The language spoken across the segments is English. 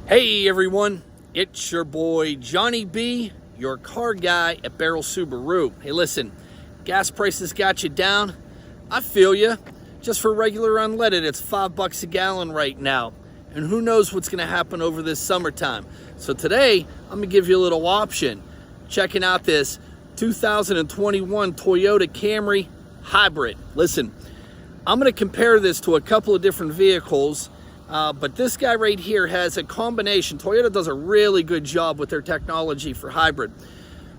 Hey everyone, it's your boy Johnny B, your car guy at Baierl Subaru. Hey listen, gas prices got you down. I feel you. Just for regular unleaded, it's $5 a gallon right now. And who knows what's gonna happen over this summertime. So today, I'm gonna give you a little option. Checking out this 2021 Toyota Camry Hybrid. Listen, I'm gonna compare this to a couple of different vehicles. But this guy right here has a combination. Toyota does a really good job with their technology for hybrid.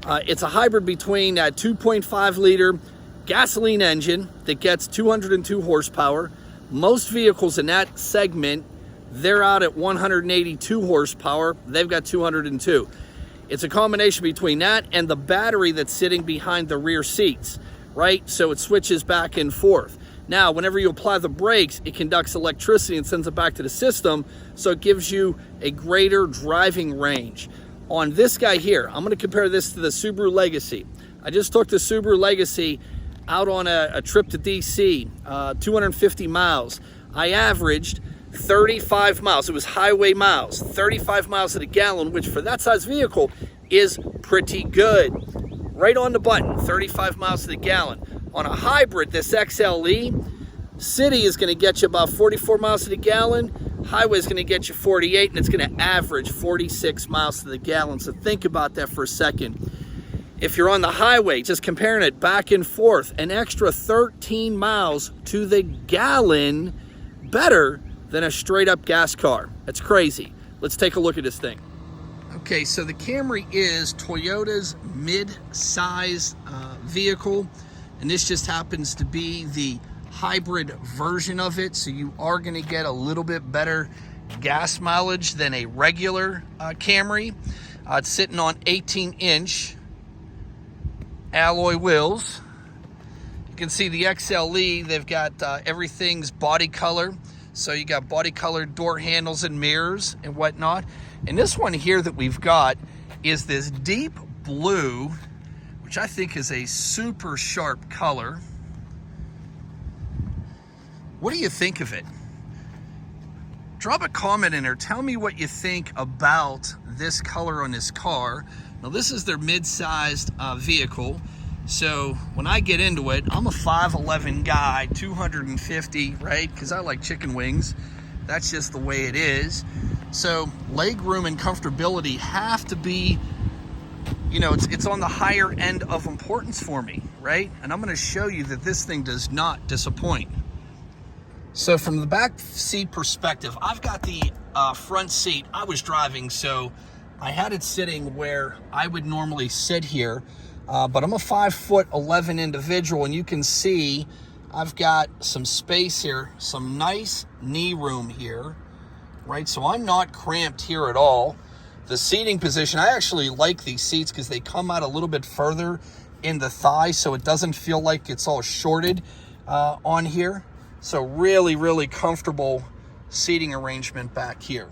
It's a hybrid between a 2.5 liter gasoline engine that gets 202 horsepower. Most vehicles in that segment, they're out at 182 horsepower. They've got 202. It's a combination between that and the battery that's sitting behind the rear seats, right? So it switches back and forth. Now, whenever you apply the brakes, it conducts electricity and sends it back to the system, so it gives you a greater driving range. On this guy here, I'm gonna compare this to the Subaru Legacy. I just took the Subaru Legacy out on a trip to DC, 250 miles. I averaged 35 miles, it was highway miles, 35 miles to the gallon, which for that size vehicle is pretty good. Right on the button, 35 miles to the gallon. On a hybrid, this XLE, city is gonna get you about 44 miles to the gallon, highway is gonna get you 48, and it's gonna average 46 miles to the gallon. So think about that for a second. If you're on the highway, just comparing it back and forth, an extra 13 miles to the gallon, better than a straight up gas car. That's crazy. Let's take a look at this thing. Okay, so the Camry is Toyota's mid-size vehicle. And this just happens to be the hybrid version of it. So you are gonna get a little bit better gas mileage than a regular Camry. It's sitting on 18-inch alloy wheels. You can see the XLE, they've got everything's body color. So you got body colored door handles and mirrors and whatnot. And this one here that we've got is this deep blue, which I think is a super sharp color. What do you think of it? Drop a comment in there. Tell me what you think about this color on this car. Now this is their mid-sized vehicle. So when I get into it, I'm a 5'11" guy, 250, right? Because I like chicken wings. That's just the way it is. So leg room and comfortability have to be, you know, it's on the higher end of importance for me, right? And I'm gonna show you that this thing does not disappoint. So from the back seat perspective, I've got the front seat. I was driving, so I had it sitting where I would normally sit here, but I'm a 5'11" individual, and you can see I've got some space here, some nice knee room here, right? So I'm not cramped here at all. The seating position, I actually like these seats because they come out a little bit further in the thigh, so it doesn't feel like it's all shorted on here. So really, really comfortable seating arrangement back here.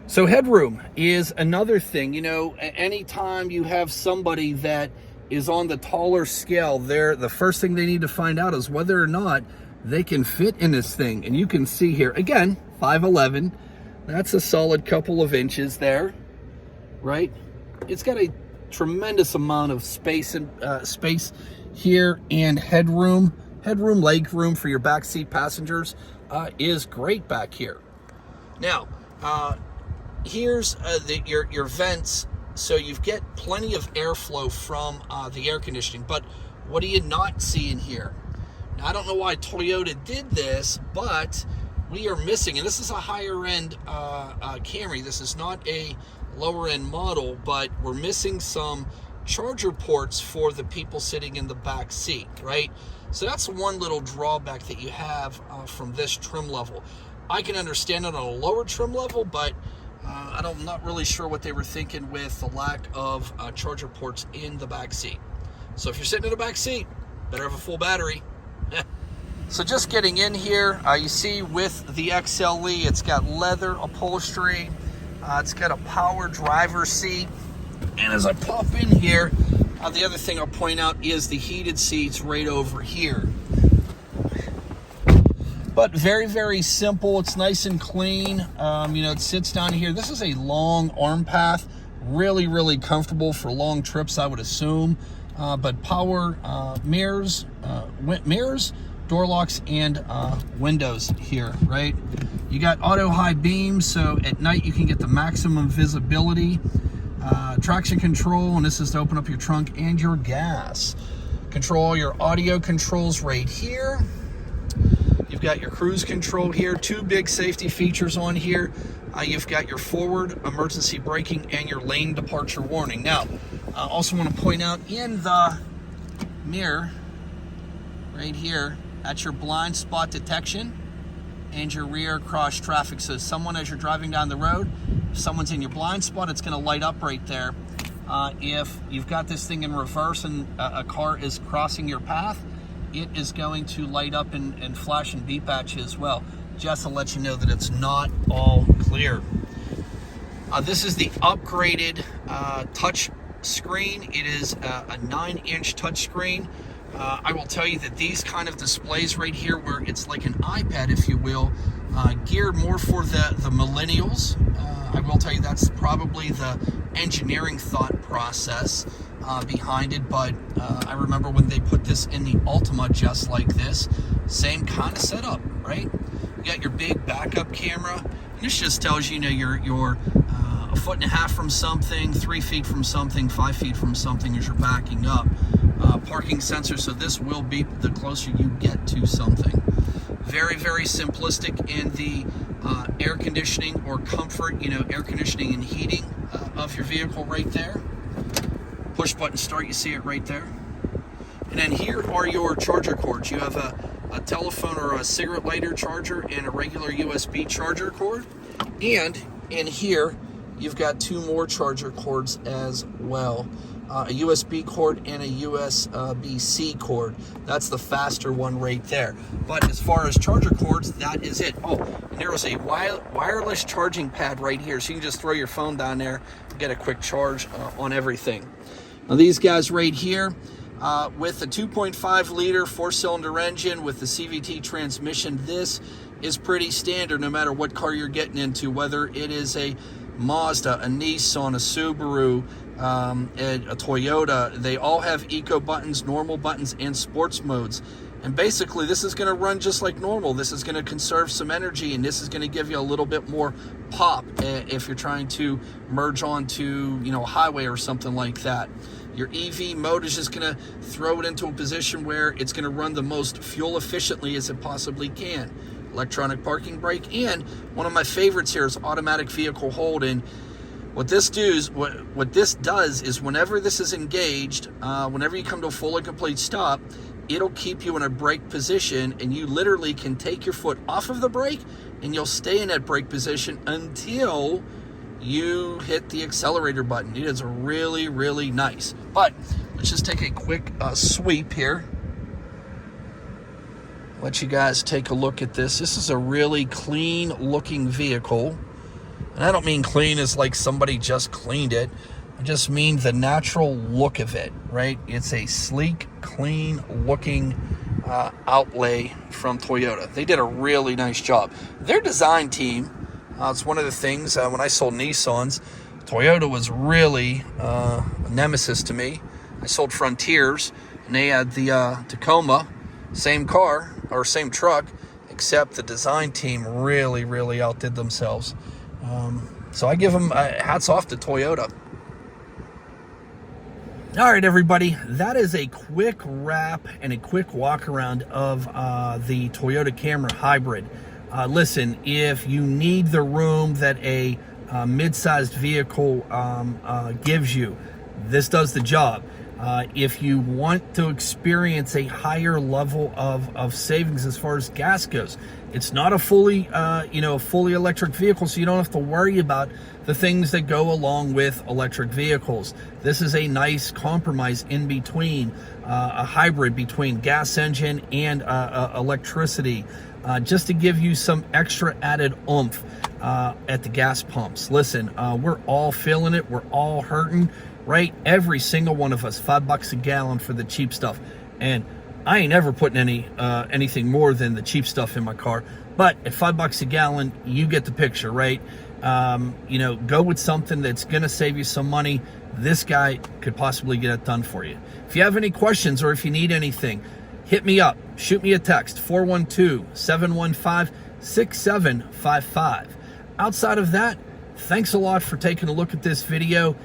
So headroom is another thing. You know, anytime you have somebody that is on the taller scale, the first thing they need to find out is whether or not they can fit in this thing. And you can see here, again, 5'11". That's a solid couple of inches there, right? It's got a tremendous amount of space and space here, and headroom, leg room for your backseat passengers is great back here. Now, here's your vents, so you get plenty of airflow from the air conditioning. But what do you not see in here? Now, I don't know why Toyota did this, but we are missing, and this is a higher end Camry. This is not a lower end model, but we're missing some charger ports for the people sitting in the back seat, right? So that's one little drawback that you have from this trim level. I can understand it on a lower trim level, but I'm not really sure what they were thinking with the lack of charger ports in the back seat. So if you're sitting in the back seat, better have a full battery. So just getting in here, you see with the XLE, it's got leather upholstery, it's got a power driver seat, and as I pop in here, the other thing I'll point out is the heated seats right over here. But very, very simple. It's nice and clean. You know, it sits down here. This is a long arm path. Really, really comfortable for long trips, I would assume. But power mirrors, door locks, and windows here, right? You got auto high beams, so at night you can get the maximum visibility. Traction control, and this is to open up your trunk and your gas. Control all your audio controls right here. You've got your cruise control here, 2 big safety features on here. You've got your forward emergency braking and your lane departure warning. Now, I also want to point out in the mirror right here, that's your blind spot detection and your rear cross traffic. So someone, as you're driving down the road, if someone's in your blind spot, it's going to light up right there. If you've got this thing in reverse and a car is crossing your path, it is going to light up and flash and beep at you as well, just to let you know that it's not all clear. This is the upgraded touch screen. It is a 9-inch touch screen. I will tell you that these kind of displays right here, where it's like an iPad, if you will, geared more for the millennials. I will tell you that's probably the engineering thought process behind it, but I remember when they put this in the Ultima just like this, same kind of setup, right? You got your big backup camera, and this just tells you, you're a 1.5 feet from something, 3 feet from something, 5 feet from something as you're backing up. Parking sensor, so this will beep the closer you get to something. Very, very simplistic in the air conditioning or comfort, air conditioning and heating of your vehicle right there. Push button start, you see it right there. And then here are your charger cords. You have a telephone or a cigarette lighter charger and a regular USB charger cord. And in here, you've got 2 more charger cords as well. A USB cord and a USB-C cord. That's the faster one right there. But as far as charger cords, that is it. Oh, and there was a wireless charging pad right here, so you can just throw your phone down there and get a quick charge on everything. Now these guys right here, with the 2.5 liter 4-cylinder engine with the CVT transmission, this is pretty standard no matter what car you're getting into, whether it is a Mazda, a Nissan, a Subaru, a Toyota. They all have eco buttons, normal buttons, and sports modes. And basically this is going to run just like normal. This is going to conserve some energy, and this is going to give you a little bit more pop if you're trying to merge onto a highway or something like that. Your EV mode is just going to throw it into a position where it's going to run the most fuel efficiently as it possibly can. Electronic parking brake, and one of my favorites here is automatic vehicle hold. And what this does is whenever this is engaged, whenever you come to a full and complete stop, it'll keep you in a brake position, and you literally can take your foot off of the brake and you'll stay in that brake position until you hit the accelerator button. It is really, really nice. But let's just take a quick sweep here. Let you guys take a look at this. This is a really clean looking vehicle. And I don't mean clean as like somebody just cleaned it. I just mean the natural look of it, right? It's a sleek, clean looking outlay from Toyota. They did a really nice job. Their design team, it's one of the things when I sold Nissans, Toyota was really a nemesis to me. I sold Frontiers, and they had the Tacoma, same car or same truck, except the design team really, really outdid themselves. So I give them hats off to Toyota. All right, everybody, that is a quick wrap and a quick walk around of the Toyota Camry Hybrid. Listen, if you need the room that a mid-sized vehicle gives you, this does the job. If you want to experience a higher level of savings as far as gas goes, it's not a fully electric vehicle, so you don't have to worry about the things that go along with electric vehicles. This is a nice compromise in between, a hybrid between gas engine and electricity, just to give you some extra added oomph at the gas pumps. Listen, we're all feeling it. We're all hurting. Right? Every single one of us, $5 a gallon for the cheap stuff. And I ain't ever putting anything more than the cheap stuff in my car. But at $5 a gallon, you get the picture, right? You know, go with something that's going to save you some money. This guy could possibly get it done for you. If you have any questions or if you need anything, hit me up. Shoot me a text, 412-715-6755. Outside of that, thanks a lot for taking a look at this video.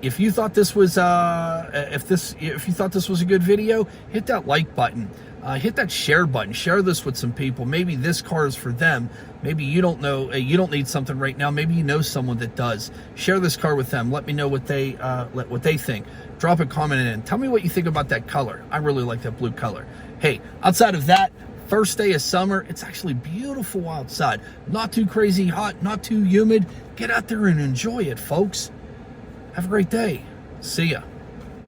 If you thought this was if you thought this was a good video, hit that like button. Hit that share button. Share this with some people. Maybe this car is for them. Maybe you don't know, you don't need something right now. Maybe you know someone that does. Share this car with them. Let me know what they think. Drop a comment in. Tell me what you think about that color. I really like that blue color. Hey, outside of that, first day of summer, it's actually beautiful outside. Not too crazy hot, not too humid. Get out there and enjoy it, folks. Have a great day. See ya.